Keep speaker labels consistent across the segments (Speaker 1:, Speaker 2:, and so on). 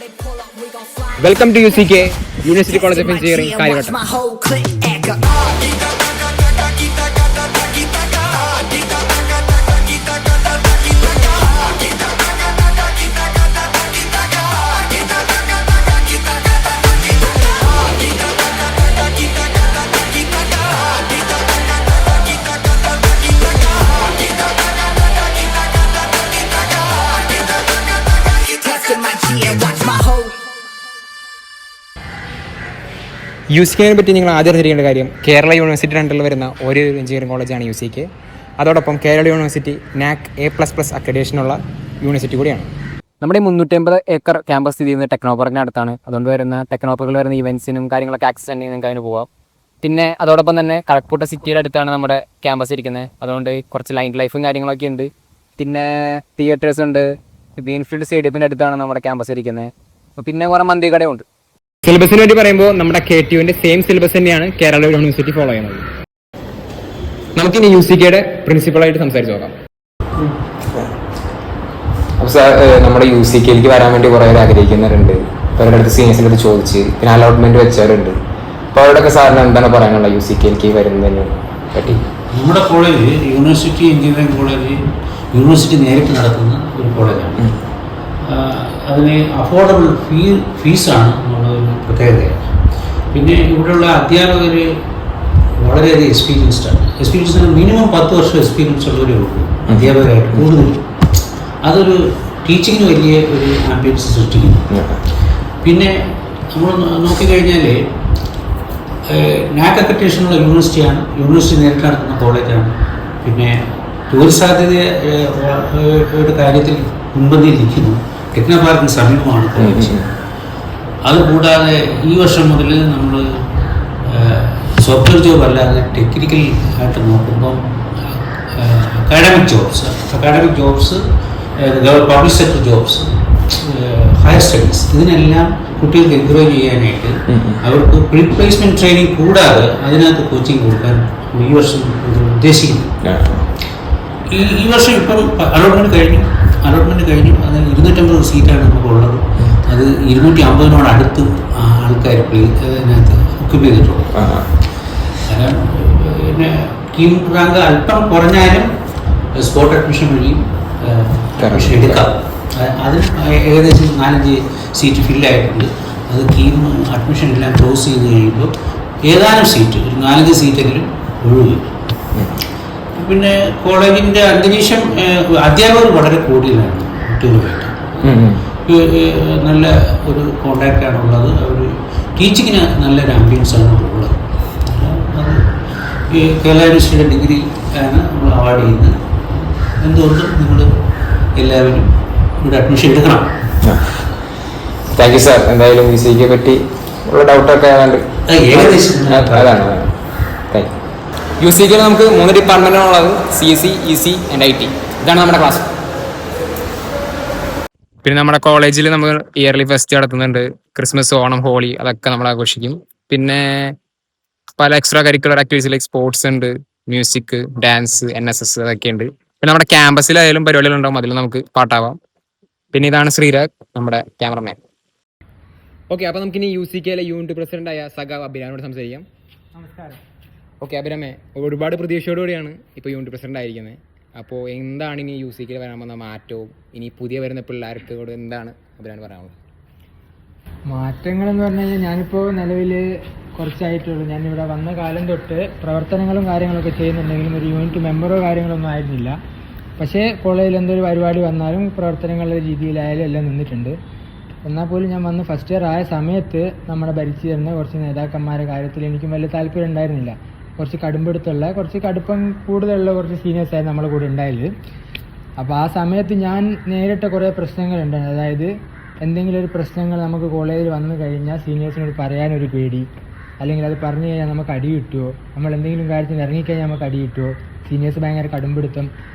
Speaker 1: Welcome to UCK, University College of Engineering, Kaligata. UCKയെ പറ്റി നിങ്ങൾ ആദ്യം അറിയേണ്ട കാര്യം കേരള യൂണിവേഴ്സിറ്റി രണ്ടിൽ വരുന്ന ഒരു എഞ്ചിനീയറിംഗ് കോളേജാണ് UCK. അതോടൊപ്പം കേരള യൂണിവേഴ്സിറ്റി NAC A++ അക്രഡിറ്റേഷനുള്ള യൂണിവേഴ്സിറ്റി കൂടിയാണ്. നമ്മുടെ 350 ഏക്കർ ക്യാമ്പസ് സ്ഥിതി ചെയ്യുന്ന ടെക്നോ പാർക്കിന് അടുത്താണ്. അതുകൊണ്ട് ടെക്നോ പാർക്കിൽ വരുന്ന ഇവൻറ്റ്സിനും കാര്യങ്ങളൊക്കെ ആക്സസ് ഉണ്ടെങ്കിൽ നിങ്ങൾക്ക് അതിന് പോകാം. പിന്നെ അതോടൊപ്പം തന്നെ കഴക്കൂട്ട സിറ്റിയുടെ അടുത്താണ് നമ്മുടെ ക്യാമ്പസ് ഇരിക്കുന്നത്. അതുകൊണ്ട് കുറച്ച് ലൈഫും കാര്യങ്ങളൊക്കെ ഉണ്ട്. പിന്നെ തിയേറ്റേഴ്സ് ഉണ്ട്. ഗ്രീൻഫീൽഡ് സ്റ്റേഡിയത്തിൻ്റെ അടുത്താണ് നമ്മുടെ ക്യാമ്പസ് ഇരിക്കുന്നത്. പിന്നെ കുറേ മന്തി കടയുണ്ട്. സിലബസിനെ പറ്റി പറയുമ്പോൾ നമ്മുടെ KTUവിൻ്റെ സെയിം സിലബസ് തന്നെയാണ് കേരള യൂണിവേഴ്സിറ്റി ഫോളോ ചെയ്യുന്നത്. നമുക്കിനി UCKയുടെ പ്രിൻസിപ്പളായിട്ട് സംസാരിച്ച് നോക്കാം.
Speaker 2: അപ്പോൾ സാർ, നമ്മുടെ UCKയിലേക്ക് വരാൻ വേണ്ടി കുറേ പേര് ആഗ്രഹിക്കുന്നവരുണ്ട്. അവരുടെ അടുത്ത് സീനിയേഴ്സിൻ്റെ അടുത്ത് ചോദിച്ച് പിന്നെ അലോട്ട്മെൻറ്റ് വെച്ചവരുണ്ട്. അപ്പോൾ അവരുടെയൊക്കെ സാറിന് എന്താണ് പറയാനുള്ളത് UCKയിലേക്ക് വരുന്നതിനെ പറ്റി?
Speaker 3: നമ്മുടെ college university engineering college university നേരിട്ട് നടത്തുന്ന ഒരു കോളേജാണ്. അതിന് അഫോർഡബിൾ ഫീസാണ് എന്നുള്ളൊരു പ്രത്യേകതയാണ്. പിന്നെ ഇവിടെയുള്ള അധ്യാപകർ വളരെയധികം എക്സ്പീരിയൻസ്ഡ് മിനിമം 10 വർഷം എക്സ്പീരിയൻസ് ഉള്ളവരേ ഉള്ളൂ അധ്യാപകരായിട്ട് കൂടുതൽ. അതൊരു ടീച്ചിങ്ങിന് വലിയ ഒരു ആംബിയൻസ് സൃഷ്ടിക്കുന്നു. പിന്നെ നമ്മൾ നോക്കിക്കഴിഞ്ഞാൽ NAC അക്രഡിറ്റേഷനുള്ള യൂണിവേഴ്സിറ്റിയാണ്. യൂണിവേഴ്സിറ്റി നേരിട്ട് നടത്തുന്ന കോളേജാണ്. പിന്നെ ജോലി സാധ്യതയുടെ കാര്യത്തിൽ മുൻപന്തിയിൽ നിൽക്കുന്നു. ടെക്നോ പാർക്കിന് സമീപമാണ് കോളേജ്. അതുകൂടാതെ ഈ വർഷം മുതൽ നമ്മൾ സോഫ്റ്റ്വെയർ ജോബ് അല്ലാതെ ടെക്നിക്കൽ ആയിട്ട് നോക്കുമ്പോൾ academic jobs public sector jobs, higher studies, ഇതിനെല്ലാം കുട്ടികൾക്ക് എൻകറേജ് ചെയ്യാനായിട്ട് അവർക്ക് പ്രീ പ്ലേസ്മെൻറ്റ് ട്രെയിനിങ് കൂടാതെ അതിനകത്ത് കോച്ചിങ് കൊടുക്കാൻ ഈ വർഷം ഉദ്ദേശിക്കുന്നു. ഈ വർഷം ഇപ്പം അലോട്ട്മെൻറ്റ് കഴിഞ്ഞു. അത് 250 സീറ്റാണ് നമുക്കുള്ളത്. അത് 250 അടുത്ത് ആൾക്കാർ അതിനകത്ത് ഒക്യുപ്പ് ചെയ്തിട്ടുള്ളൂ. കാരണം പിന്നെ ടീം റാങ്ക് അല്പം കുറഞ്ഞാലും സ്പോട്ട് അഡ്മിഷൻ വഴി അഡ്മിഷൻ എടുക്കാം. അതിന് ഏകദേശം 4-5 സീറ്റ് ഫില്ലായിട്ടുണ്ട്. അത് ടീം അഡ്മിഷൻ എല്ലാം ക്ലോസ് ചെയ്ത് കഴിയുമ്പോൾ ഏതാനും സീറ്റ്, ഒരു 4-5 സീറ്റെങ്കിലും ഒഴിവ്. പിന്നെ കോളേജിൻ്റെ അന്തരീക്ഷം അധ്യാപകർ വളരെ കൂടുതലാണ് കുട്ടികളുമായിട്ട്. നല്ല ഒരു കോണ്ടാക്റ്റാണ് ഉള്ളത്. അവർ ടീച്ചിങ്ങിന് നല്ലൊരു ആംബിയൻസാണ് ഉള്ളത്. അത് ഈ കേരള യൂണിവേഴ്സിറ്റിയുടെ ഡിഗ്രി ആണ് നമ്മൾ അവാർഡ് ചെയ്യുന്നത്. എന്തുകൊണ്ടും നിങ്ങൾ എല്ലാവരും ഇവിടെ അഡ്മിഷൻ എടുക്കണം.
Speaker 2: Thank you sir. എന്തായാലും UCKയെ പറ്റി ഉള്ള ഡൗട്ടൊക്കെ
Speaker 3: ഏകദേശം
Speaker 2: അതാണ്.
Speaker 1: UCKയിൽ നമുക്ക് 3 ഡിപ്പാർട്ട്മെൻറ്റാണുള്ളത്: CSE, EC ആൻഡ് IT. ഇതാണ് നമ്മുടെ ക്ലാസ്. പിന്നെ നമ്മുടെ കോളേജിൽ നമ്മൾ ഇയർലി ഫെസ്റ്റ് നടത്തുന്നുണ്ട്. ക്രിസ്മസ്, ഓണം, ഹോളി അതൊക്കെ നമ്മൾ ആഘോഷിക്കും. പിന്നെ പല extra curricular activities like sports ഉണ്ട്, മ്യൂസിക്, ഡാൻസ്, NSS അതൊക്കെ ഉണ്ട്. പിന്നെ നമ്മുടെ ക്യാമ്പസിലായാലും പരിപാടികളുണ്ടാവും, അതിൽ നമുക്ക് പാട്ടാവാം. പിന്നെ ഇതാണ് ശ്രീരാഗ്, നമ്മുടെ ക്യാമറമാൻ. ഓക്കെ, അപ്പോൾ നമുക്കിനി UCKയിലെ യൂണിറ്റ് പ്രസിഡൻ്റായ സഖാവ് അഭിരാമിനോട് സംസാരിക്കാം.
Speaker 4: നമസ്കാരം.
Speaker 1: ഓക്കെ അഭിരാമേ, ഒരുപാട് പ്രതീക്ഷയോടുകൂടിയാണ് ഇപ്പോൾ യൂണിറ്റ് പ്രസിഡന്റ് ആയിരിക്കുന്നത്. അപ്പോൾ എന്താണ് ഇനി UCKയിൽ വരാൻ വന്ന മാറ്റവും ഇനി പുതിയ വരുന്ന പിള്ളേർക്കോട് എന്താണ് അഭിരാമൻ പറയാനുള്ളത്?
Speaker 4: മാറ്റങ്ങളെന്ന് പറഞ്ഞു കഴിഞ്ഞാൽ ഞാനിപ്പോൾ നിലവിൽ കുറച്ചായിട്ടുള്ളൂ. ഞാനിവിടെ വന്ന കാലം തൊട്ട് പ്രവർത്തനങ്ങളും കാര്യങ്ങളൊക്കെ ചെയ്യുന്നുണ്ടെങ്കിലും ഒരു യൂണിറ്റ് മെമ്പറോ കാര്യങ്ങളൊന്നും ആയിരുന്നില്ല. പക്ഷേ കോളേജിൽ എന്തൊരു പരിപാടി വന്നാലും പ്രവർത്തനങ്ങളുടെ രീതിയിലായാലും എല്ലാം നിന്നിട്ടുണ്ട്. എന്നാൽ പോലും ഞാൻ വന്ന് ഫസ്റ്റ് ഇയർ ആയ സമയത്ത് നമ്മുടെ ഭരിച്ചു തരുന്ന കുറച്ച് നേതാക്കന്മാരുടെ കാര്യത്തിൽ എനിക്കും വലിയ താല്പര്യം ഉണ്ടായിരുന്നില്ല. കുറച്ച് കുറച്ച് കടുപ്പം കൂടുതലുള്ള കുറച്ച് സീനിയേഴ്സായിരുന്നു നമ്മുടെ കൂടെ ഉണ്ടായത്. അപ്പോൾ ആ സമയത്ത് ഞാൻ നേരിട്ട കുറേ പ്രശ്നങ്ങളുണ്ട്. അതായത് എന്തെങ്കിലും ഒരു പ്രശ്നങ്ങൾ നമുക്ക് കോളേജിൽ വന്നു കഴിഞ്ഞാൽ സീനിയേഴ്സിനോട് പറയാനൊരു പേടി, അല്ലെങ്കിൽ അത് പറഞ്ഞു കഴിഞ്ഞാൽ നമുക്ക് അടി കിട്ടുമോ, നമ്മൾ എന്തെങ്കിലും കാര്യത്തിന് ഇറങ്ങിക്കഴിഞ്ഞാൽ നമുക്ക് അടി കിട്ടുമോ, സീനിയേഴ്സ് ഭയങ്കര കടുംപിടുത്തം,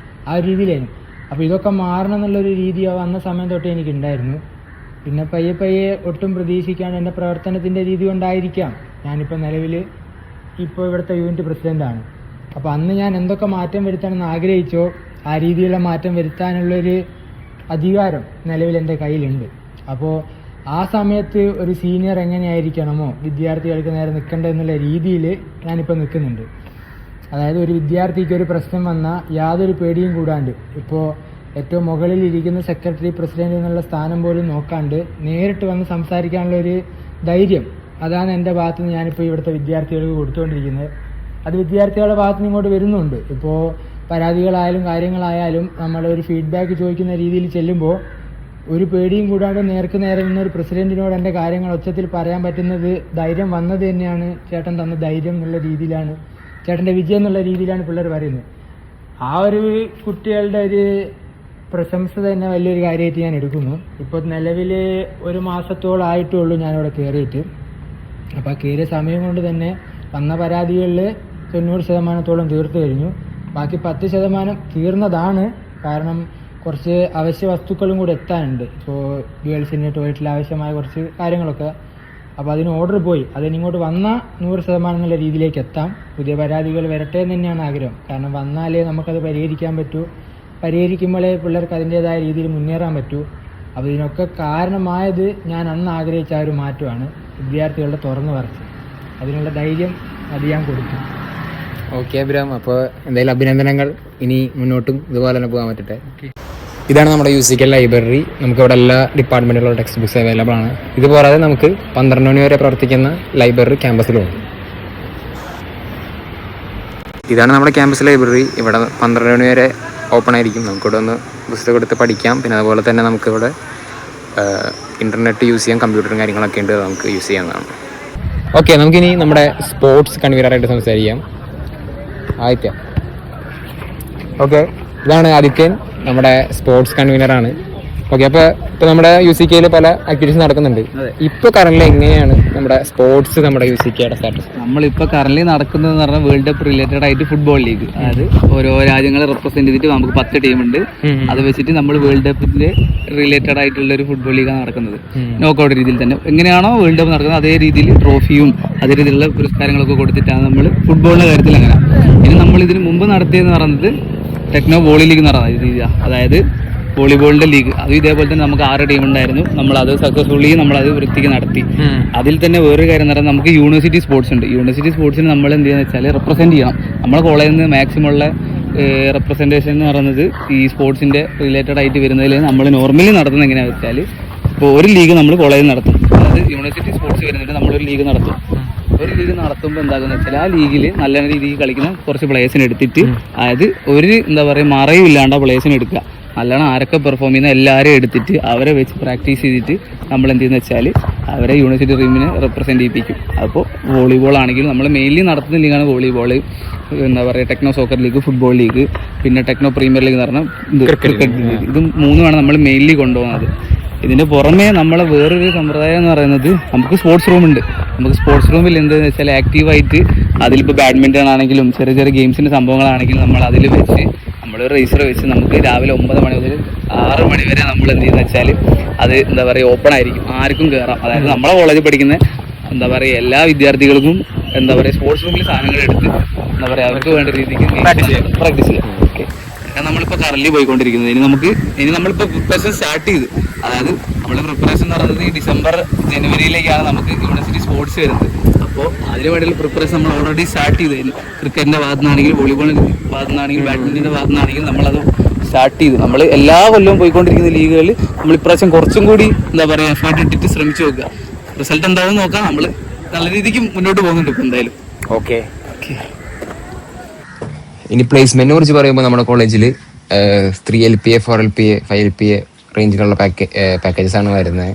Speaker 4: ആ ഒരു രീതിയിലായിരുന്നു. അപ്പോൾ ഇതൊക്കെ മാറണം എന്നുള്ളൊരു രീതി വന്ന സമയം തൊട്ടേ എനിക്കുണ്ടായിരുന്നു. പിന്നെ പയ്യെ ഒട്ടും പ്രതീക്ഷിക്കാണ്ട് എൻ്റെ പ്രവർത്തനത്തിൻ്റെ രീതി കൊണ്ടായിരിക്കാം ഞാനിപ്പോൾ നിലവിൽ ഇവിടുത്തെ യൂണിറ്റ് പ്രസിഡൻ്റാണ്. അപ്പോൾ അന്ന് ഞാൻ എന്തൊക്കെ മാറ്റം വരുത്തണമെന്ന് ആഗ്രഹിച്ചോ ആ രീതിയിലുള്ള മാറ്റം വരുത്താനുള്ളൊരു അധികാരം നിലവിൽ എൻ്റെ കയ്യിലുണ്ട്. അപ്പോൾ ആ സമയത്ത് ഒരു സീനിയർ എങ്ങനെയായിരിക്കണമോ വിദ്യാർത്ഥികൾക്ക് നേരെ നിൽക്കേണ്ടതെന്നുള്ള രീതിയിൽ ഞാനിപ്പോൾ നിൽക്കുന്നുണ്ട്. അതായത് ഒരു വിദ്യാർത്ഥിക്ക് ഒരു പ്രശ്നം വന്നാൽ യാതൊരു പേടിയും കൂടാണ്ട്, ഇപ്പോൾ ഏറ്റവും മുകളിൽ ഇരിക്കുന്ന സെക്രട്ടറി പ്രസിഡന്റ് എന്നുള്ള സ്ഥാനം പോലും നോക്കാണ്ട് നേരിട്ട് വന്ന് സംസാരിക്കാനുള്ള ഒരു ധൈര്യം, അതാണ് എൻ്റെ ഭാഗത്തു നിന്ന് ഞാനിപ്പോൾ ഇവിടുത്തെ വിദ്യാർത്ഥികൾക്ക് കൊടുത്തുകൊണ്ടിരിക്കുന്നത്. അത് വിദ്യാർത്ഥികളുടെ ഭാഗത്തു നിന്ന് ഇങ്ങോട്ട് വരുന്നുണ്ട്. ഇപ്പോൾ പരാതികളായാലും കാര്യങ്ങളായാലും നമ്മളൊരു ഫീഡ്ബാക്ക് ചോദിക്കുന്ന രീതിയിൽ ചെല്ലുമ്പോൾ ഒരു പേടിയും കൂടാണ്ട് നേർക്ക് നേരെ നിന്നൊരു പ്രസിഡന്റിനോട് എൻ്റെ കാര്യങ്ങൾ ഒച്ചത്തിൽ പറയാൻ പറ്റുന്നത് ധൈര്യം വന്നത് തന്നെയാണ് ചേട്ടൻ തന്ന ധൈര്യം എന്നുള്ള രീതിയിലാണ്, ചേട്ടൻ്റെ വിജയം എന്നുള്ള രീതിയിലാണ് പിള്ളേർ പറയുന്നത്. ആ ഒരു കുട്ടികളുടെ ഒരു പ്രശംസ തന്നെ വലിയൊരു കാര്യമായിട്ട് ഞാൻ എടുക്കുന്നു. ഇപ്പോൾ നിലവിൽ 1 മാസത്തോളം ആയിട്ടുള്ളൂ ഞാനിവിടെ കയറിയിട്ട്. അപ്പോൾ ആ കയറിയ സമയം കൊണ്ട് തന്നെ വന്ന പരാതികളിൽ 90% തീർത്തു കഴിഞ്ഞു. ബാക്കി 10% തീർന്നതാണ്. കാരണം കുറച്ച് അവശ്യ വസ്തുക്കളും കൂടെ എത്താനുണ്ട്. ഇപ്പോൾ ഗേൾസിൻ്റെ ടോയ്ലറ്റിൽ ആവശ്യമായ കുറച്ച് കാര്യങ്ങളൊക്കെ, അപ്പോൾ അതിന് ഓർഡർ പോയി. അതിനിങ്ങോട്ട് വന്നാൽ 100% എന്നുള്ള രീതിയിലേക്ക് എത്താം. പുതിയ പരാതികൾ വരട്ടെ എന്ന് തന്നെയാണ് ആഗ്രഹം. കാരണം വന്നാലേ നമുക്കത് പരിഹരിക്കാൻ പറ്റൂ. പരിഹരിക്കുമ്പോഴേ പിള്ളേർക്ക് അതിൻ്റേതായ രീതിയിൽ മുന്നേറാൻ പറ്റൂ. അപ്പോൾ ഇതിനൊക്കെ കാരണമായത് ഞാൻ അന്ന് ആഗ്രഹിച്ച ആ ഒരു മാറ്റമാണ്, വിദ്യാർത്ഥികളുടെ തുറന്നു പറച്ച്. അതിനുള്ള ധൈര്യം അത് ഞാൻ കൊടുത്തു.
Speaker 1: ഓക്കെ അഭിരാം, അപ്പോൾ എന്തായാലും അഭിനന്ദനങ്ങൾ. ഇനി മുന്നോട്ടും ഇതുപോലെ തന്നെ പോകാൻ പറ്റട്ടെ. ഇതാണ് നമ്മുടെ UCK ലൈബ്രറി. നമുക്കിവിടെ എല്ലാ ഡിപ്പാർട്ട്മെൻറ്റുകളുടെ ടെക്സ്റ്റ് ബുക്സ് അവൈലബിൾ ആണ്. ഇതുപോലാതെ നമുക്ക് 12 മണി വരെ പ്രവർത്തിക്കുന്ന ലൈബ്രറി ക്യാമ്പസിലുണ്ട്. ഇതാണ് നമ്മുടെ ക്യാമ്പസ് ലൈബ്രറി. ഇവിടെ 12 മണി വരെ ഓപ്പൺ ആയിരിക്കും. നമുക്കിവിടെ ഒന്ന് പുസ്തകം എടുത്ത് പഠിക്കാം. പിന്നെ അതുപോലെ തന്നെ നമുക്കിവിടെ ഇൻ്റർനെറ്റ് യൂസ് ചെയ്യാം, കമ്പ്യൂട്ടറും കാര്യങ്ങളൊക്കെ ഉണ്ട്, നമുക്ക് യൂസ് ചെയ്യാവുന്നതാണ്. ഓക്കെ, നമുക്കിനി നമ്മുടെ സ്പോർട്സ് കൺവീനറായിട്ട് സംസാരിക്കാം. ആദിത്യ. ഓക്കെ, ഇതാണ് ആദിത്യൻ, നമ്മുടെ സ്പോർട്സ് കൺവീനറാണ്. ഓക്കെ, ഇപ്പോൾ നമ്മുടെ UCKയിൽ പല ആക്ടിവിറ്റീസ് നടക്കുന്നുണ്ട്. ഇപ്പോൾ കറന്റ് എങ്ങനെയാണ് നമ്മുടെ സ്പോർട്സ് നമ്മുടെ UCKയുടെ സ്റ്റാറ്റസ്?
Speaker 5: നമ്മളിപ്പോൾ കറന്റ് നടക്കുന്നതെന്ന് പറഞ്ഞാൽ വേൾഡ് കപ്പ് റിലേറ്റഡ് ആയിട്ട് ഫുട്ബോൾ ലീഗ്, അതായത് ഓരോ രാജ്യങ്ങളെ റെപ്രസെന്റ് ചെയ്തിട്ട് നമുക്ക് 10 ടീമുണ്ട്. അത് വെച്ചിട്ട് നമ്മൾ വേൾഡ് കപ്പിന്റെ റിലേറ്റഡ് ആയിട്ടുള്ള ഒരു ഫുട്ബോൾ ലീഗാണ് നടക്കുന്നത്. നോക്കൗട്ട് രീതിയിൽ തന്നെ എങ്ങനെയാണോ വേൾഡ് കപ്പ് നടക്കുന്നത് അതേ രീതിയിൽ ട്രോഫിയും അതേ രീതിയിലുള്ള പുരസ്കാരങ്ങളൊക്കെ കൊടുത്തിട്ടാണ് നമ്മൾ ഫുട്ബോളിന്റെ കാര്യത്തിൽ അങ്ങനെ. ഇനി നമ്മൾ ഇതിന് മുമ്പ് നടത്തിയതെന്ന് പറയുന്നത് ടെക്നോ വോളി ലീഗ് എന്ന് പറയുന്നത്, അതായത് വോളിബോളിന്റെ ലീഗ്. അത് ഇതേപോലെ തന്നെ നമുക്ക് 6 ടീം ഉണ്ടായിരുന്നു. നമ്മളത് സക്സസ്ഫുള്ളി നമ്മളത് വൃത്തിക്ക് നടത്തി. അതിൽ തന്നെ വേറൊരു കാര്യം എന്ന് പറഞ്ഞാൽ നമുക്ക് യൂണിവേഴ്സിറ്റി സ്പോർട്സ് ഉണ്ട്. യൂണിവേഴ്സിറ്റി സ്പോർട്സിന് നമ്മൾ എന്ത് ചെയ്യുന്നത് വെച്ചാൽ റെപ്രസെന്റ് ചെയ്യണം. നമ്മളെ കോളേജിൽ നിന്ന് മാക്സിമം ഉള്ള റെപ്രസെൻറ്റേഷൻ എന്ന് പറയുന്നത് ഈ സ്പോർട്സിന്റെ റിലേറ്റഡ് ആയിട്ട് വരുന്നതിൽ നമ്മൾ നോർമലി നടത്തുന്നത് എങ്ങനെയാണെന്ന് വെച്ചാൽ, ഇപ്പോൾ ഒരു ലീഗ് നമ്മൾ കോളേജിൽ നടത്തും. അതായത് യൂണിവേഴ്സിറ്റി സ്പോർട്സ് വരുന്നിട്ട് നമ്മളൊരു ലീഗ് നടത്തും. ഒരു ലീഗ് നടത്തുമ്പോൾ എന്താകുന്ന വെച്ചാൽ ആ ലീഗിൽ നല്ല രീതിയിൽ കളിക്കുന്ന കുറച്ച് പ്ലേയേഴ്സിനെ എടുത്തിട്ട്, അതായത് ഒരു എന്താ പറയുക മറയില്ലാണ്ട് ആ പ്ലേയേഴ്സിനെ എടുക്കുക. നല്ലോണം ആരൊക്കെ പെർഫോം ചെയ്യുന്ന എല്ലാവരും എടുത്തിട്ട് അവരെ വെച്ച് പ്രാക്ടീസ് ചെയ്തിട്ട് നമ്മൾ എന്ത് ചെയ്യുന്നത് വെച്ചാൽ അവരെ യൂണിവേഴ്സിറ്റി ടീമിനെ റെപ്രസെൻറ്റ് ചെയ്യിപ്പിക്കും. അപ്പോൾ വോളിബോൾ ആണെങ്കിലും നമ്മൾ മെയിൻലി നടത്തുന്ന ലീഗാണ് വോളിബോൾ, എന്താ പറയുക techno soccer league, football league, പിന്നെ ടെക്നോ പ്രീമിയർ ലീഗ് എന്ന് പറഞ്ഞാൽ ക്രിക്കറ്റ് ലീഗ്. ഇത് 3 നമ്മൾ മെയിൻലി കൊണ്ടുപോകുന്നത്. ഇതിൻ്റെ പുറമേ നമ്മളെ വേറൊരു സമ്പ്രദായം എന്ന് പറയുന്നത് നമുക്ക് സ്പോർട്സ് റൂമുണ്ട്. നമുക്ക് സ്പോർട്സ് റൂമിൽ എന്താണെന്ന് വെച്ചാൽ ആക്റ്റീവായിട്ട് അതിലിപ്പോൾ ബാഡ്മിൻ്റൺ ആണെങ്കിലും ചെറിയ ചെറിയ ഗെയിംസിൻ്റെ സംഭവങ്ങളാണെങ്കിലും നമ്മൾ അതിൽ വെച്ച് നമ്മളൊരു റേസർ വെച്ച് നമുക്ക് രാവിലെ 9 മണി മുതൽ 6 മണി വരെ നമ്മൾ എന്ത് ചെയ്യുന്നത് വെച്ചാൽ അത് എന്താ പറയുക ഓപ്പൺ ആയിരിക്കും, ആർക്കും കയറാം. അതായത് നമ്മളെ കോളേജിൽ പഠിക്കുന്ന എന്താ പറയുക എല്ലാ വിദ്യാർത്ഥികൾക്കും എന്താ പറയുക സ്പോർട്സ് റൂമിൽ സാധനങ്ങൾ എടുത്ത് എന്താ പറയുക അവർക്ക് വേണ്ട രീതിക്ക് പ്രാക്ടീസ് ചെയ്യാം. ഓക്കെ, നമ്മളിപ്പോൾ കറന്റ് പോയിക്കൊണ്ടിരിക്കുന്നത്. ഇനി നമ്മളിപ്പോൾ പ്രിപ്പറേഷൻ സ്റ്റാർട്ട് ചെയ്ത്, അതായത് നമ്മൾ പ്രിപ്പറേഷൻ എന്ന് പറയുന്നത് ഈ ഡിസംബർ ജനുവരിയിലേക്കാണ് നമുക്ക് യൂണിവേഴ്സിറ്റി സ്പോർട്സ് വരുന്നത്. അപ്പോൾ അതിന് വേണ്ടിയുള്ള പ്രിപ്പറേഷൻ നമ്മൾ ഓൾറെഡി സ്റ്റാർട്ട് ചെയ്തു. ക്രിക്കറ്റിൻ്റെ ഭാഗത്തുനിന്നാണെങ്കിൽ വോളിബോളിൻ്റെ ഭാഗത്തുനിന്നാണെങ്കിൽ ബാഡ്മിൻ്റൻ്റെ ഭാഗത്തുനിന്നാണെങ്കിൽ നമ്മളത് സ്റ്റാർട്ട് ചെയ്തു. നമ്മൾ എല്ലാ കൊല്ലവും പോയിക്കൊണ്ടിരിക്കുന്ന ലീഗുകളിൽ നമ്മൾ ഇപ്രാവശ്യം കുറച്ചും കൂടി എന്താ പറയുക എഫേർട്ട് ഇട്ടിട്ട് ശ്രമിച്ചു നോക്കുക. റിസൾട്ട് എന്താണെന്ന് നോക്കാം. നമ്മൾ നല്ല രീതിക്ക് മുന്നോട്ട് പോകുന്നുണ്ട് ഇപ്പോൾ എന്തായാലും.
Speaker 2: ഓക്കെ, ഇനി പ്ലേസ്മെന്റിനെ കുറിച്ച് പറയുമ്പോൾ നമ്മുടെ കോളേജിൽ 3 LPA 4 LPA 5 LPA റേഞ്ചിലുള്ള പാക്കേജസ് ആണ് വരുന്നത്.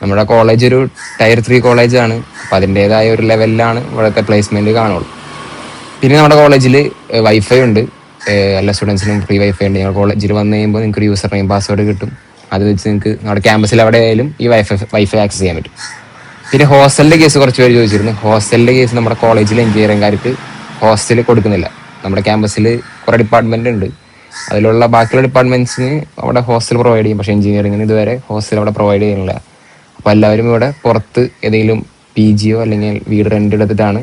Speaker 2: നമ്മുടെ കോളേജ് ഒരു ടയർ 3 കോളേജാണ്. അപ്പോൾ അതിൻ്റേതായ ഒരു ലെവലിലാണ് ഇവിടുത്തെ പ്ലേസ്മെന്റ് കാണുള്ളൂ. പിന്നെ നമ്മുടെ കോളേജിൽ വൈഫൈ ഉണ്ട്, എല്ലാ സ്റ്റുഡൻസിനും ഫ്രീ വൈഫൈ ഉണ്ട്. ഞങ്ങൾ കോളേജിൽ വന്നു കഴിയുമ്പോൾ നിങ്ങൾക്ക് ഒരു യൂസർ നെയിം പാസ്വേഡ് കിട്ടും. അത് വെച്ച് നിങ്ങൾക്ക് നമ്മുടെ ക്യാമ്പസിൽ എവിടെ ആയാലും ഈ വൈഫൈ ആക്സസ് ചെയ്യാൻ പറ്റും. പിന്നെ ഹോസ്റ്റലിൻ്റെ കേസ് കുറച്ച് പേര് ചോദിച്ചിരുന്നു. ഹോസ്റ്റലിൻ്റെ കേസ് നമ്മുടെ കോളേജിൽ എഞ്ചിനീയറിംഗുകാർക്ക് ഹോസ്റ്റൽ കൊടുക്കുന്നില്ല. നമ്മുടെ ക്യാമ്പസിൽ കുറേ ഡിപ്പാർട്ട്മെന്റ് ഉണ്ട്, അതിലുള്ള ബാക്കിയുള്ള ഡിപ്പാർട്ട്മെന്റ്സിന് അവിടെ ഹോസ്റ്റൽ പ്രൊവൈഡ് ചെയ്യും. പക്ഷേ എഞ്ചിനീയറിംഗിന് ഇതുവരെ ഹോസ്റ്റൽ അവിടെ പ്രൊവൈഡ് ചെയ്യുന്നില്ല. അപ്പോൾ എല്ലാവരും ഇവിടെ പുറത്ത് ഏതെങ്കിലും PGയോ അല്ലെങ്കിൽ വീട് റെന്റ് എടുത്തിട്ടാണ്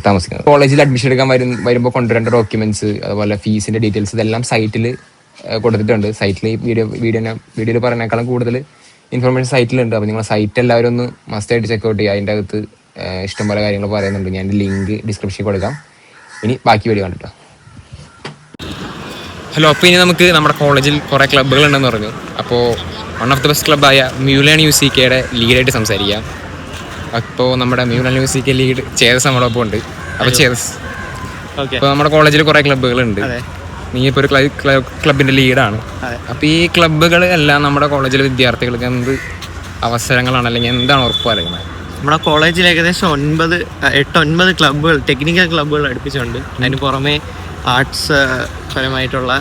Speaker 2: താമസിക്കുന്നത്. കോളേജിൽ അഡ്മിഷൻ എടുക്കാൻ വരുമ്പോൾ കൊണ്ടുവരേണ്ട ഡോക്യുമെന്റ്സ്, അതുപോലെ ഫീസിന്റെ ഡീറ്റെയിൽസ് ഇതെല്ലാം സൈറ്റിൽ കൊടുത്തിട്ടുണ്ട്. സൈറ്റിൽ ഈ വീഡിയോയിൽ പറയുന്നേക്കാളും കൂടുതൽ ഇൻഫർമേഷൻ സൈറ്റിലുണ്ട്. അപ്പോൾ നിങ്ങൾ സൈറ്റ് എല്ലാവരും ഒന്ന് മസ്റ്റായിട്ട് ചെക്കൗട്ട് ചെയ്യുക. അതിൻ്റെ അകത്ത് ഇഷ്ടംപോലെ കാര്യങ്ങൾ പറയുന്നുണ്ട്. ഞാൻ ലിങ്ക് ഡിസ്ക്രിപ്ഷനിൽ കൊടുക്കാം. ഇനി ബാക്കി വീഡിയോ കണ്ടിട്ടോ.
Speaker 1: ഹലോ, അപ്പോൾ ഇനി നമുക്ക് നമ്മുടെ കോളേജിൽ കുറേ ക്ലബ്ബുകളുണ്ടെന്ന് പറഞ്ഞു. അപ്പോൾ വൺ ഓഫ് ദി ബെസ്റ്റ് ക്ലബ്ബായ മ്യൂലാൻ UCKയുടെ ലീഡായിട്ട് സംസാരിക്കാം. അപ്പോൾ നമ്മുടെ മ്യൂലാൻ UCK ലീഡ് ചേതസ് നമ്മളൊപ്പം ഉണ്ട്. അപ്പോൾ ചേതസ്, ഇപ്പോൾ നമ്മുടെ കോളേജിൽ കുറേ ക്ലബ്ബുകളുണ്ട്. നീ ഇപ്പോൾ ഒരു ക്ലബിൻ്റെ ലീഡാണ്. അപ്പോൾ ഈ ക്ലബ്ബുകൾ എല്ലാം നമ്മുടെ കോളേജിലെ വിദ്യാർത്ഥികൾക്ക് എന്ത് അവസരങ്ങളാണ്, അല്ലെങ്കിൽ എന്താണ് ഉറപ്പ് പറയുന്നത്?
Speaker 6: നമ്മുടെ കോളേജിൽ ഏകദേശം 8-9 ക്ലബ്ബുകൾ, ടെക്നിക്കൽ ക്ലബ്ബുകൾ അടുപ്പിച്ചുണ്ട്. അതിന് പുറമെ ആർട്സ് പരമായിട്ടുള്ള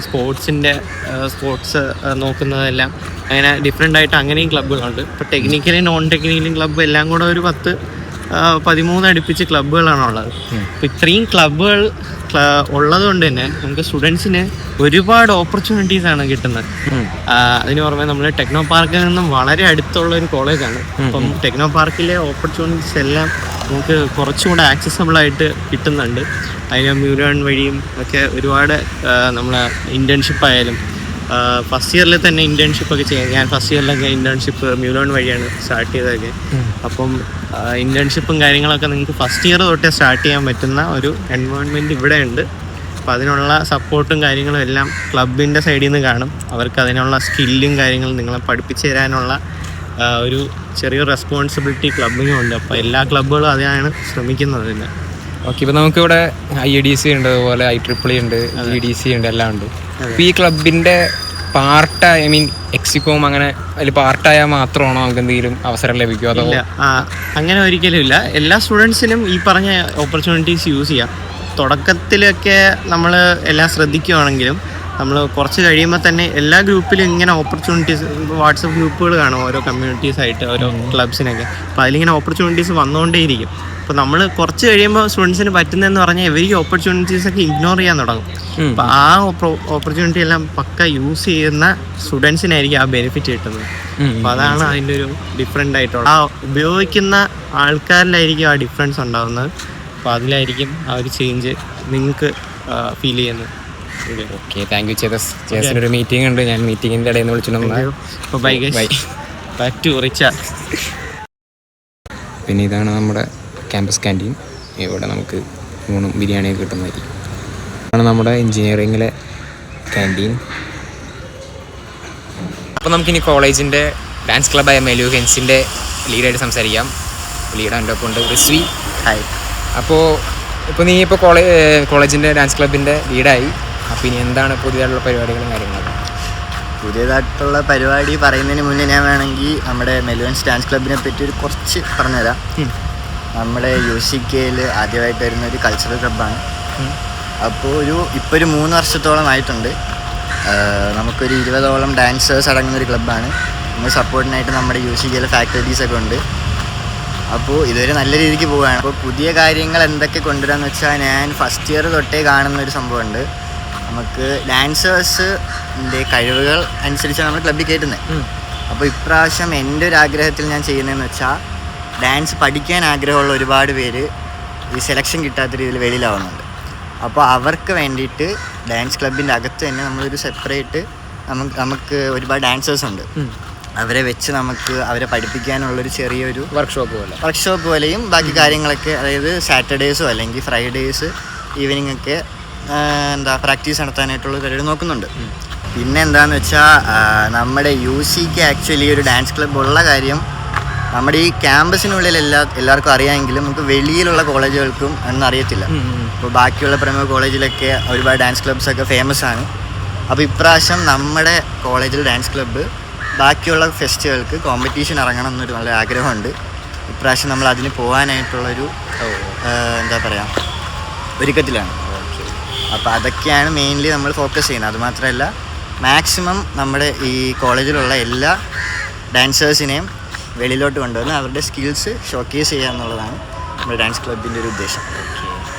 Speaker 6: സ്പോർട്സ് നോക്കുന്നതെല്ലാം അങ്ങനെ ഡിഫറെൻ്റ് ആയിട്ട് അങ്ങനെയും ക്ലബ്ബുകളുണ്ട്. ഇപ്പോൾ ടെക്നിക്കലും നോൺ ടെക്നിക്കലും ക്ലബ്ബ് എല്ലാം കൂടെ ഒരു 10-13 അടുപ്പിച്ച് ക്ലബ്ബുകളാണുള്ളത്. അപ്പോൾ ഇത്രയും ക്ലബ്ബുകൾ ഉള്ളത് കൊണ്ട് തന്നെ നമുക്ക് സ്റ്റുഡൻസിന് ഒരുപാട് ഓപ്പർച്യൂണിറ്റീസാണ് കിട്ടുന്നത്. അതിന് പുറമെ നമ്മൾ ടെക്നോ പാർക്കിൽ നിന്നും വളരെ അടുത്തുള്ള ഒരു കോളേജാണ്. അപ്പം ടെക്നോ പാർക്കിലെ ഓപ്പർച്യൂണിറ്റീസ് എല്ലാം നമുക്ക് കുറച്ചുകൂടെ ആക്സസബിൾ ആയിട്ട് കിട്ടുന്നുണ്ട്. അതിന് മ്യൂലാൻ വഴിയും ഒക്കെ ഒരുപാട് നമ്മളെ ഇൻറ്റേൺഷിപ്പ് ആയാലും ഫസ്റ്റ് ഇയറിൽ തന്നെ ഇൻറ്റേൺഷിപ്പൊക്കെ ചെയ്യാം. ഞാൻ ഫസ്റ്റ് ഇയറിലൊക്കെ ഇൻറ്റേൺഷിപ്പ് മ്യൂലാൻ വഴിയാണ് സ്റ്റാർട്ട് ചെയ്തതൊക്കെ. അപ്പം ഇൻറ്റേൺഷിപ്പും കാര്യങ്ങളൊക്കെ നിങ്ങൾക്ക് ഫസ്റ്റ് ഇയർ തൊട്ടേ സ്റ്റാർട്ട് ചെയ്യാൻ പറ്റുന്ന ഒരു എൻവയോൺമെൻറ്റ് ഇവിടെ ഉണ്ട്. അപ്പോൾ അതിനുള്ള സപ്പോർട്ടും കാര്യങ്ങളും എല്ലാം ക്ലബിൻ്റെ സൈഡിൽ നിന്ന് കാണും. അവർക്ക് അതിനുള്ള സ്കില്ലും കാര്യങ്ങളും നിങ്ങളെ പഠിപ്പിച്ചു തരാനുള്ള ഒരു ചെറിയൊരു റെസ്പോൺസിബിലിറ്റി ക്ലബിനും ഉണ്ട്. അപ്പോൾ എല്ലാ ക്ലബ്ബുകളും അതിനാണ് ശ്രമിക്കുന്നത്. പിന്നെ
Speaker 1: ഓക്കെ, ഇപ്പോൾ നമുക്കിവിടെ IADC ഉണ്ട്, അതുപോലെ IEEE ഉണ്ട്, GDC ഉണ്ട്, എല്ലാം ഉണ്ട്. അപ്പോൾ ഈ ക്ലബിൻ്റെ പാർട്ട്, ഐ മീൻ എക്സിക്കോം അങ്ങനെ അതിൽ പാർട്ടായാൽ മാത്രമാണോ നമുക്ക് എന്തെങ്കിലും അവസരം ലഭിക്കുമോ? അതോ
Speaker 6: അങ്ങനെ ഒരിക്കലും ഇല്ല. എല്ലാ സ്റ്റുഡൻസിനും ഈ പറഞ്ഞ ഓപ്പർച്യൂണിറ്റീസ് യൂസ് ചെയ്യാം. തുടക്കത്തിലൊക്കെ നമ്മൾ എല്ലാം ശ്രദ്ധിക്കുകയാണെങ്കിലും നമ്മൾ കുറച്ച് കഴിയുമ്പോൾ തന്നെ എല്ലാ ഗ്രൂപ്പിലും ഇങ്ങനെ ഓപ്പർച്യൂണിറ്റീസ്, വാട്സപ്പ് ഗ്രൂപ്പുകൾ കാണും ഓരോ കമ്മ്യൂണിറ്റീസായിട്ട്, ഓരോ ക്ലബ്സിനൊക്കെ. അപ്പോൾ അതിലിങ്ങനെ ഓപ്പർച്യൂണിറ്റീസ് വന്നുകൊണ്ടേയിരിക്കും. അപ്പോൾ നമ്മൾ കുറച്ച് കഴിയുമ്പോൾ സ്റ്റുഡൻസിന് പറ്റുന്നതെന്ന് പറഞ്ഞാൽ ഇവർ ഈ ഓപ്പർച്യൂണിറ്റീസൊക്കെ ഇഗ്നോർ ചെയ്യാൻ തുടങ്ങും. അപ്പോൾ ആ ഓപ്പർച്യൂണിറ്റി എല്ലാം പക്ക യൂസ് ചെയ്യുന്ന സ്റ്റുഡൻസിനായിരിക്കും ആ ബെനിഫിറ്റ് കിട്ടുന്നത്. അപ്പോൾ അതാണ് അതിൻ്റെ ഒരു ഡിഫറെൻ്റ് ആയിട്ടുള്ള ആ ഉപയോഗിക്കുന്ന ആൾക്കാരിലായിരിക്കും ആ ഡിഫറൻസ് ഉണ്ടാകുന്നത്. അപ്പോൾ അതിലായിരിക്കും ആ ഒരു ചേഞ്ച് നിങ്ങൾക്ക് ഫീൽ ചെയ്യുന്നത്.
Speaker 1: Okay, thank you Chethas. ചേതസിനൊരു മീറ്റിംഗ് ഉണ്ട്, ഞാൻ മീറ്റിങ്ങിൻ്റെ ഇടയിൽ നിന്ന് വിളിച്ചിട്ടുണ്ടെങ്കിൽ.
Speaker 6: അപ്പോൾ ബൈ ബാക്ക് ടു റിച്ചാർഡ്.
Speaker 1: പിന്നെ ഇതാണ് നമ്മുടെ ക്യാമ്പസ് ക്യാൻറ്റീൻ. ഇവിടെ നമുക്ക് ഊണും ബിരിയാണിയൊക്കെ കിട്ടുന്നതായിരിക്കും. ഇതാണ് നമ്മുടെ എൻജിനീയറിങ്ങിലെ ക്യാൻറ്റീൻ. അപ്പോൾ നമുക്കിനി കോളേജിൻ്റെ ഡാൻസ് ക്ലബ്ബായ മെലു ഹെൻസിൻ്റെ ലീഡായിട്ട് സംസാരിക്കാം. ലീഡ് എൻ്റെ ഒപ്പം ഉണ്ട് റിസ്വി.
Speaker 6: ഹായ്.
Speaker 1: ഇപ്പോൾ നീ ഇപ്പോൾ കോളേജിൻ്റെ ഡാൻസ് ക്ലബിൻ്റെ ലീഡായി. അപ്പോൾ ഇനി എന്താണ് പുതിയതായിട്ടുള്ള പരിപാടികളും കാര്യങ്ങളൊക്കെ?
Speaker 7: പുതിയതായിട്ടുള്ള പരിപാടി പറയുന്നതിന് മുന്നേ ഞാൻ വേണമെങ്കിൽ നമ്മുടെ മെലുവൻസ് ഡാൻസ് ക്ലബിനെ പറ്റി ഒരു കുറച്ച് പറഞ്ഞുതരാം. നമ്മുടെ UCKയിൽ ആദ്യമായിട്ട് വരുന്ന ഒരു കൾച്ചറൽ ക്ലബ്ബാണ്. അപ്പോൾ ഇപ്പോൾ ഒരു 3 വർഷത്തോളം ആയിട്ടുണ്ട്. നമുക്കൊരു 20ഓളം ഡാൻസേഴ്സ് അടങ്ങുന്നൊരു ക്ലബ്ബാണ്. നമ്മൾ സപ്പോർട്ടിനായിട്ട് നമ്മുടെ UCKയിലെ ഫാക്കൽറ്റീസൊക്കെ ഉണ്ട്. അപ്പോൾ ഇതുവരെ നല്ല രീതിക്ക് പോവുകയാണ്. അപ്പോൾ പുതിയ കാര്യങ്ങൾ എന്തൊക്കെ കൊണ്ടുവരാമെന്ന് വെച്ചാൽ, ഞാൻ ഫസ്റ്റ് ഇയർ തൊട്ടേ കാണുന്നൊരു സംഭവമുണ്ട്. നമുക്ക് ഡാൻസേഴ്സിൻ്റെ കഴിവുകൾ അനുസരിച്ചാണ് നമ്മൾ ക്ലബ്ബിൽ കയറ്റുന്നത്. അപ്പോൾ ഇപ്രാവശ്യം എൻ്റെ ഒരു ആഗ്രഹത്തിൽ ഞാൻ ചെയ്യുന്നതെന്ന് വെച്ചാൽ, ഡാൻസ് പഠിക്കാൻ ആഗ്രഹമുള്ള ഒരുപാട് പേര് ഈ സെലക്ഷൻ കിട്ടാത്ത രീതിയിൽ വെളിയിലാവുന്നുണ്ട്. അപ്പോൾ അവർക്ക് വേണ്ടിയിട്ട് ഡാൻസ് ക്ലബിൻ്റെ അകത്ത് തന്നെ നമ്മളൊരു സെപ്പറേറ്റ് നമുക്ക് ഒരുപാട് ഡാൻസേഴ്സ് ഉണ്ട്. അവരെ വെച്ച് നമുക്ക് അവരെ പഠിപ്പിക്കാനുള്ളൊരു ചെറിയൊരു വർക്ക്ഷോപ്പ് പോലെയും ബാക്കി കാര്യങ്ങളൊക്കെ, അതായത് സാറ്റർഡേയ്സോ അല്ലെങ്കിൽ ഫ്രൈഡേയ്സ് ഈവനിങ് ഒക്കെ പ്രാക്ടീസ് നടത്താനായിട്ടുള്ള പരിപാടി നോക്കുന്നുണ്ട്. പിന്നെ എന്താണെന്ന് വെച്ചാൽ, നമ്മുടെ UCK ആക്ച്വലി ഒരു ഡാൻസ് ക്ലബ്ബ് ഉള്ള കാര്യം നമ്മുടെ ഈ ക്യാമ്പസിനുള്ളിൽ എല്ലാവർക്കും അറിയാമെങ്കിലും നമുക്ക് വെളിയിലുള്ള കോളേജുകൾക്കും ഒന്നും അറിയത്തില്ല. ഇപ്പോൾ ബാക്കിയുള്ള പ്രമുഖ കോളേജിലൊക്കെ ഒരുപാട് ഡാൻസ് ക്ലബ്സൊക്കെ ഫേമസ് ആണ്. അപ്പോൾ ഇപ്രാവശ്യം നമ്മുടെ കോളേജിൽ ഡാൻസ് ക്ലബ്ബ് ബാക്കിയുള്ള ഫെസ്റ്റുകൾക്ക് കോമ്പറ്റീഷൻ ഇറങ്ങണം എന്നൊരു നല്ല ആഗ്രഹമുണ്ട്. ഇപ്രാവശ്യം നമ്മൾ അതിന് പോകാനായിട്ടുള്ളൊരു ഒരുക്കത്തിലാണ്. അപ്പോൾ അതൊക്കെയാണ് മെയിൻലി നമ്മൾ ഫോക്കസ് ചെയ്യുന്നത്. അതുമാത്രമല്ല, മാക്സിമം നമ്മുടെ ഈ കോളേജിലുള്ള എല്ലാ ഡാൻസേഴ്സിനെയും വെളിയിലോട്ട് കൊണ്ടുവന്ന് അവരുടെ സ്കിൽസ് ഷോക്കേസ് ചെയ്യുക എന്നുള്ളതാണ് നമ്മുടെ ഡാൻസ് ക്ലബിൻ്റെ ഒരു ഉദ്ദേശം.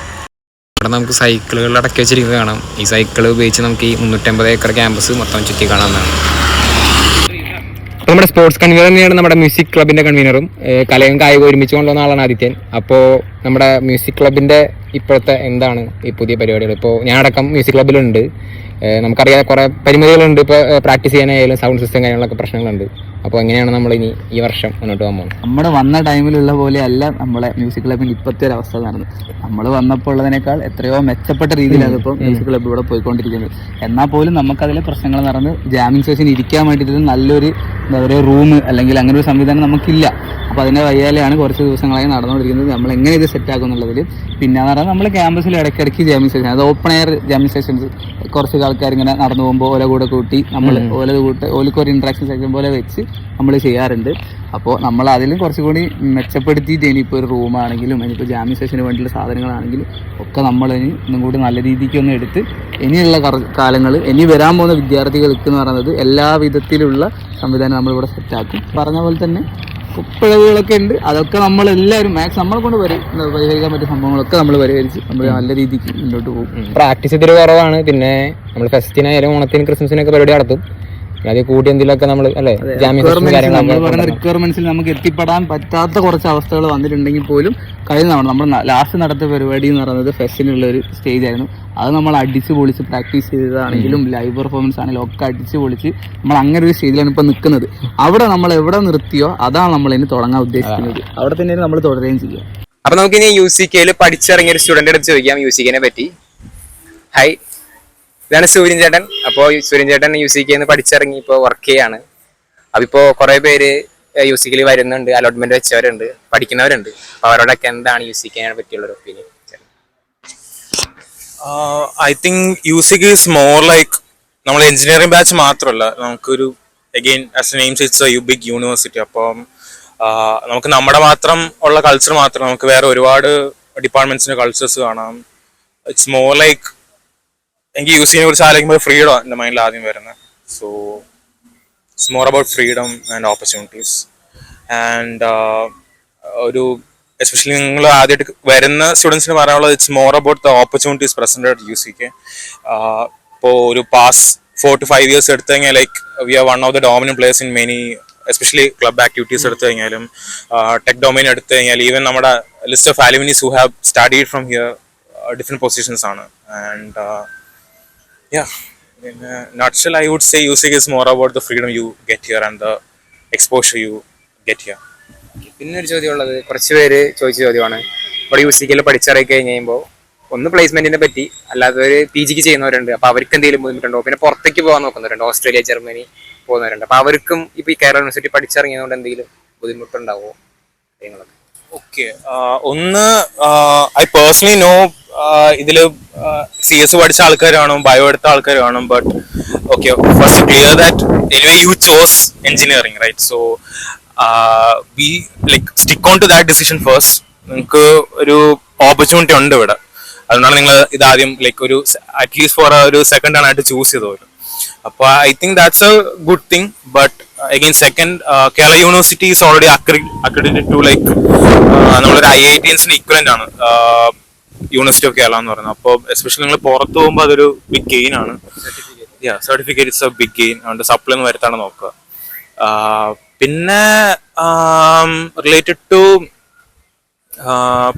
Speaker 1: ഇവിടെ നമുക്ക് സൈക്കിളുകൾ അടക്കി വെച്ചിരിക്കുന്നത് കാണാം. ഈ സൈക്കിൾ ഉപയോഗിച്ച് നമുക്ക് ഈ 350 ഏക്കർ ക്യാമ്പസ് മൊത്തം ചുറ്റി കാണാവുന്നതാണ്. അപ്പോൾ നമ്മുടെ സ്പോർട്സ് കൺവീനർ തന്നെയാണ് നമ്മുടെ മ്യൂസിക് ക്ലബിൻ്റെ കൺവീനറും. കലയും കായികവും ഒരുമിച്ച് കൊണ്ടുവന്ന ആളാണ് ആദിത്യൻ. അപ്പോൾ നമ്മുടെ മ്യൂസിക് ക്ലബിൻ്റെ ഇപ്പോഴത്തെ എന്താണ് ഈ പുതിയ പരിപാടികൾ? ഇപ്പോൾ ഞാനടക്കം മ്യൂസിക് ക്ലബിലുണ്ട്. നമുക്കറിയാം കുറേ പരിമിതികളുണ്ട്. ഇപ്പോൾ പ്രാക്ടീസ് ചെയ്യാനായാലും സൗണ്ട് സിസ്റ്റം കാര്യങ്ങളൊക്കെ പ്രശ്നങ്ങളുണ്ട്. അപ്പോൾ എങ്ങനെയാണ് നമ്മൾ ഇനി ഈ വർഷം മുന്നോട്ട് പോകാൻ പോകുന്നത്?
Speaker 5: നമ്മുടെ വന്ന ടൈമിലുള്ള പോലെ അല്ല നമ്മളെ മ്യൂസിക് ക്ലബിന് ഇപ്പോഴത്തെ ഒരു അവസ്ഥ നടന്നത്. നമ്മൾ വന്നപ്പോൾ ഉള്ളതിനേക്കാൾ എത്രയോ മെച്ചപ്പെട്ട രീതിയിലാണ് ഇപ്പോൾ മ്യൂസിക് ക്ലബ്ബ് ഇവിടെ പോയിക്കൊണ്ടിരിക്കുന്നത്. എന്നാൽ പോലും നമുക്കതിലെ പ്രശ്നങ്ങൾ നടന്ന് ജാമിങ് സെഷൻ ഇരിക്കാൻ വേണ്ടിയിട്ട് നല്ലൊരു എന്താ പറയുക റൂം അല്ലെങ്കിൽ അങ്ങനെ ഒരു സംവിധാനം നമുക്കില്ല. അപ്പോൾ അതിൻ്റെ വയ്യാലെയാണ് കുറച്ച് ദിവസങ്ങളായി നടന്നുകൊണ്ടിരിക്കുന്നത്. നമ്മൾ എങ്ങനെ ഇത് സെറ്റാക്കും എന്നുള്ളതിൽ. പിന്നെ എന്ന് പറഞ്ഞാൽ നമ്മൾ ക്യാമ്പസിൽ ഇടയ്ക്കിടയ്ക്ക് ജാമിങ് സെഷൻ, അത് ഓപ്പൺ എയർ ജാമിങ് സെഷൻസ്, കുറച്ച് ആൾക്കാർ ഇങ്ങനെ നടന്നു പോകുമ്പോൾ ഓല കൂടെ കൂട്ടി നമ്മൾ ഓലക്ക് ഒരു ഇൻട്രാക്ഷൻ സെക്ഷൻ പോലെ വെച്ച് നമ്മൾ ചെയ്യാറുണ്ട്. അപ്പോൾ നമ്മൾ അതിലും കുറച്ചുകൂടി മെച്ചപ്പെടുത്തിയിട്ട് ഇനിയിപ്പോൾ ഒരു റൂമാണെങ്കിലും ഇനിയിപ്പോൾ ജാമിങ് സെഷന് വേണ്ടിയുള്ള സാധനങ്ങളാണെങ്കിലും ഒക്കെ നമ്മളിനി ഒന്നും കൂടി നല്ല രീതിക്ക് ഒന്ന് എടുത്ത് ഇനിയുള്ള കാലങ്ങൾ ഇനി വരാൻ പോകുന്ന വിദ്യാർത്ഥികൾക്ക് എന്ന് പറയുന്നത് എല്ലാ വിധത്തിലുള്ള സംവിധാനം നമ്മളിവിടെ സെറ്റാക്കും. പറഞ്ഞ പോലെ തന്നെ പിഴവുകളൊക്കെ ഉണ്ട്. അതൊക്കെ നമ്മളെല്ലാവരും മാക്സ് നമ്മളെ കൊണ്ട് പരിഹരിക്കാൻ പറ്റിയ സംഭവങ്ങളൊക്കെ നമ്മൾ പരിഹരിച്ച് നമ്മൾ നല്ല രീതിക്ക് മുന്നോട്ട് പോകും.
Speaker 1: പ്രാക്ടീസ് ഇത്തിരി കുറവാണ്. പിന്നെ നമ്മൾ ഫെസ്റ്റിനായാലും ഓണത്തിന് ക്രിസ്മസിനൊക്കെ പരിപാടി നടത്തും. അത് കൂടി എന്തെങ്കിലുമൊക്കെ നമ്മൾ അല്ലേ
Speaker 5: റിക്വയർമെന്റ്സിൽ നമുക്ക് എത്തിപ്പെടാൻ പറ്റാത്ത കുറച്ച് അവസ്ഥകൾ വന്നിട്ടുണ്ടെങ്കിൽ പോലും കഴിഞ്ഞ നമ്മൾ ലാസ്റ്റ് നടത്തിയ പരിപാടി എന്ന് പറയുന്നത് ഫെസ്റ്റിനുള്ള ഒരു സ്റ്റേജ് ആയിരുന്നു. അത് നമ്മൾ അടിച്ച് പൊളിച്ച് പ്രാക്ടീസ് ചെയ്തതാണെങ്കിലും ലൈവ് പെർഫോമൻസ് ആണെങ്കിലും ഒക്കെ അടിച്ച് പൊളിച്ച് നമ്മൾ അങ്ങനെ ഒരു സ്റ്റേജിലാണ് ഇപ്പോൾ നിൽക്കുന്നത്. അവിടെ നമ്മൾ എവിടെ നിർത്തിയോ അതാണ് നമ്മൾ ഇനി തുടങ്ങാൻ ഉദ്ദേശിക്കുന്നത്. അവിടെ തന്നെയാണ് നമ്മൾ തുടരുകയും ചെയ്യുക.
Speaker 1: അപ്പൊ നമുക്കിനി UCKയിൽ പഠിച്ചിറങ്ങിയ ഒരു സ്റ്റുഡന്റ് അടുത്ത് ചോദിക്കാം UCKനെ പറ്റി. ഹായ്, ഇതാണ് സൂര്യൻ ചേട്ടൻ. അപ്പോൾ സൂര്യൻ ചേട്ടൻ UCKന്ന് പഠിച്ചിറങ്ങി ഇപ്പോൾ വർക്ക് ചെയ്യാണ്. അപ്പോൾ ഇപ്പോൾ കുറേ പേര് UCKയിൽ വരുന്നുണ്ട്, അലോട്ട്മെന്റ് വെച്ചവരുണ്ട്, പഠിക്കുന്നവരുണ്ട്. അപ്പോൾ അവരോടൊക്കെ എന്താണ് UCKനെ പറ്റിയുള്ള ഒരു opinion?
Speaker 8: I think UCK is more like നമ്മൾ എഞ്ചിനീയറിംഗ് ബാച്ച് മാത്രമല്ല, നമുക്കൊരു again as a name it's a big university. അപ്പം നമുക്ക് നമ്മുടെ മാത്രം ഉള്ള കൾച്ചർ മാത്രം, നമുക്ക് വേറെ ഒരുപാട് ഡിപ്പാർട്ട്മെന്റ്സിന്റെ കൾച്ചേഴ്സ് കാണാം. ഇറ്റ്സ് മോർ ലൈക്ക് എനിക്ക് UCKനെ കുറിച്ച് ആലോചിക്കുമ്പോൾ ഫ്രീഡം എൻ്റെ മൈൻഡിൽ ആദ്യം വരുന്നത്. So it's more about freedom and opportunities. And ഒരു എസ്പെഷ്യലി നിങ്ങൾ ആദ്യമായിട്ട് വരുന്ന സ്റ്റുഡൻസിന് പറയാനുള്ളത് it's more about the opportunities present at UCK. ഇപ്പോൾ ഒരു പാസ് 4 to 5 years എടുത്തു കഴിഞ്ഞാൽ like we are one of the dominant players in many especially club activities എടുത്തു കഴിഞ്ഞാലും ടെക് ഡൊമൈൻ എടുത്തു കഴിഞ്ഞാൽ ഈവൻ നമ്മുടെ list of alumnis who have studied from here different positions ആണ്. And yeah, in a nutshell, I would say UCK is more about the freedom you get here and the exposure you get here.
Speaker 1: പിന്നെ ഒരു ചോദ്യം ഉള്ളത്, കുറച്ച് പേര് ചോദിച്ച ചോദ്യമാണ്. ഇവിടെ UCKയിൽ പഠിച്ചിറങ്ങി കഴിഞ്ഞ് കഴിയുമ്പോൾ ഒന്ന് പ്ലേസ്മെന്റിനെ പറ്റി, അല്ലാതെ ഒരു PGക്ക് ചെയ്യുന്നവരുണ്ട്. അപ്പോൾ അവർക്ക് എന്തെങ്കിലും ബുദ്ധിമുട്ടുണ്ടോ? പിന്നെ പുറത്തേക്ക് പോകാൻ നോക്കുന്നവരുണ്ട്, ഓസ്ട്രേലിയ, ജർമ്മനി പോകുന്നവരുണ്ട്. അപ്പോൾ അവർക്കും ഇപ്പോൾ ഈ കേരള യൂണിവേഴ്സിറ്റി പഠിച്ചിറങ്ങിയതുകൊണ്ട് എന്തെങ്കിലും ബുദ്ധിമുട്ടുണ്ടാവുമോ കാര്യങ്ങളൊക്കെ?
Speaker 8: ഓക്കെ, ഒന്ന് ഐ പേഴ്സണലി നോ ഇതിൽ CS പഠിച്ച ആൾക്കാർ കാണും, ബയോ എടുത്ത ആൾക്കാർ കാണും. But okay, first clear that anyway you chose engineering, right? So we like stick on to that decision first. നിങ്ങൾക്ക് ഒരു ഓപ്പർച്യൂണിറ്റി ഉണ്ട് ഇവിടെ, അതുകൊണ്ടാണ് നിങ്ങൾ ഇതാദ്യം ലൈക്ക് ഒരു അറ്റ്ലീസ്റ്റ് ഫോർ ഒരു സെക്കൻഡ് ആയിട്ട് ചൂസ് ചെയ്തത്. അപ്പോൾ I think that's a good thing. But again second, Kerala university is already accredited to like നമ്മളൊരു IITinsന്റെ ഇക്വലന്റ് ആണ് യൂണിവേഴ്സിറ്റി ഓഫ് കേരള എന്ന് പറയുന്നത്. അപ്പോൾ എസ്പെഷ്യലി നിങ്ങൾ പുറത്ത് പോകുമ്പോൾ അതൊരു ബിഗ് ഗെയിൻ ആണ്. Certificate it's a big gain. അതുകൊണ്ട് സപ്ലൈ ഒന്ന് വരുത്താണ് നോക്കുക. പിന്നെ related to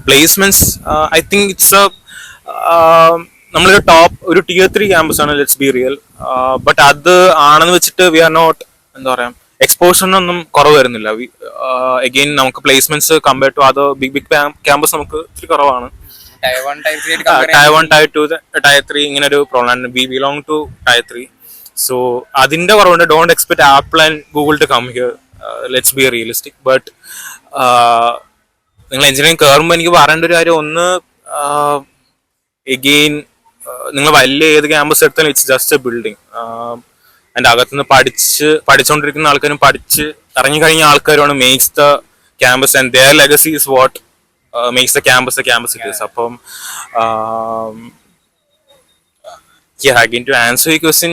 Speaker 8: placements, I think it's a നമ്മളൊരു ടോപ്പ് ഒരു Tier 3 ക്യാമ്പസ് ആണ്, ലെറ്റ്സ് ബി റിയൽ. ബട്ട് അത് ആണെന്ന് വെച്ചിട്ട് വി ആർ നോട്ട് എന്താ പറയാ എക്സ്പോഷറിനൊന്നും കുറവ് വരുന്നില്ല. അഗെയിൻ നമുക്ക് placements compare to other big campus നമുക്ക് ഇത്തിരി കുറവാണ്. Tier 1, Tier 2, Tier 3 ഇങ്ങനെ ഒരു problem. We belong to Tier 3. So അതിന്റെ കുറവുണ്ട്. Don't expect Apple and Google to come here, let's be realistic. But നിങ്ങൾ എഞ്ചിനീയറിംഗ് കയറുമ്പോൾ എനിക്ക് പറയേണ്ട ഒരു കാര്യം, ഒന്ന് എഗെയിൻ നിങ്ങൾ വലിയ ഏത് ക്യാമ്പസ് എടുത്താലും ഇറ്റ്സ് ജസ്റ്റ് എ ബിൽഡിംഗ്. അതിൻ്റെ അകത്തുനിന്ന് പഠിച്ചുകൊണ്ടിരിക്കുന്ന ആൾക്കാരും പഠിച്ച് ഇറങ്ങിക്കഴിഞ്ഞ ആൾക്കാരുമാണ് makes the campus, and their legacy is what makes the campus it is. അപ്പം again to answer your question,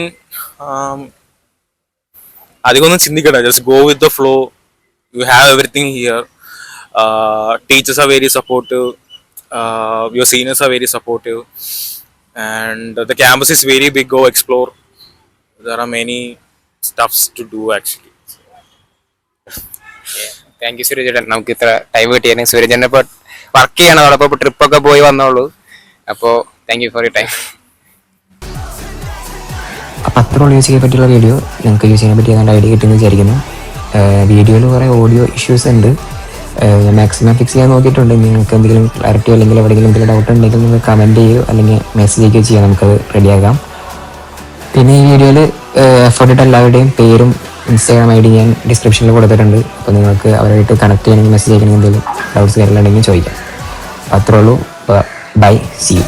Speaker 8: അധികമൊന്നും ചിന്തിക്കണ്ട, just go with the flow. You have everything here. Teachers are very supportive, your seniors are very supportive, and the campus is very big. Go explore. There are many stuffs to do actually.
Speaker 2: Thank you Suraj ചേട്ടൻ, നമുക്ക് ഇത്ര time കിട്ടിയാൽ. സൂരജ് ചേട്ടൻ ഇപ്പോൾ work ചെയ്യണം, അതോടൊപ്പം ട്രിപ്പൊക്കെ പോയി വന്നോളൂ. അപ്പോൾ thank you for you time. അപ്പോൾ അത്രയുള്ള മ്യൂസിക്കിനെ പറ്റിയുള്ള വീഡിയോ. നിങ്ങൾക്ക് മ്യൂസിക്കിനെ പറ്റി ഏതാണ്ട് ഐഡിയ കിട്ടുമെന്ന് വിചാരിക്കുന്നു. വീഡിയോയിൽ കുറേ ഓഡിയോ ഇഷ്യൂസ് ഉണ്ട്, മാക്സിമം ഫിക്സ് ചെയ്യാൻ നോക്കിയിട്ടുണ്ട്. നിങ്ങൾക്ക് എന്തെങ്കിലും ക്ലാരിറ്റി അല്ലെങ്കിൽ എവിടെയെങ്കിലും എന്തെങ്കിലും ഡൗട്ട് ഉണ്ടെങ്കിൽ നിങ്ങൾ കമൻറ്റ് ചെയ്യുകയോ അല്ലെങ്കിൽ മെസ്സേജ് ചെയ്യുകയോ ചെയ്യാം, നമുക്കത് റെഡിയാക്കാം. പിന്നെ ഈ വീഡിയോയിൽ എഫേർട്ട് ഇട്ട എല്ലാവരുടെയും പേരും ഇൻസ്റ്റാഗ്രാം ഐ ഡി ഞാൻ ഡിസ്ക്രിപ്ഷനിൽ കൊടുത്തിട്ടുണ്ട്. അപ്പോൾ നിങ്ങൾക്ക് അവരായിട്ട് കണക്ട് ചെയ്യണമെങ്കിൽ മെസ്സേജ് ചെയ്യണമെങ്കിൽ എന്തെങ്കിലും ഡൗട്ട്സ് കാര്യങ്ങളുണ്ടെങ്കിൽ ചോദിക്കാം. അത്രേ ഉള്ളൂ. Bye, see U.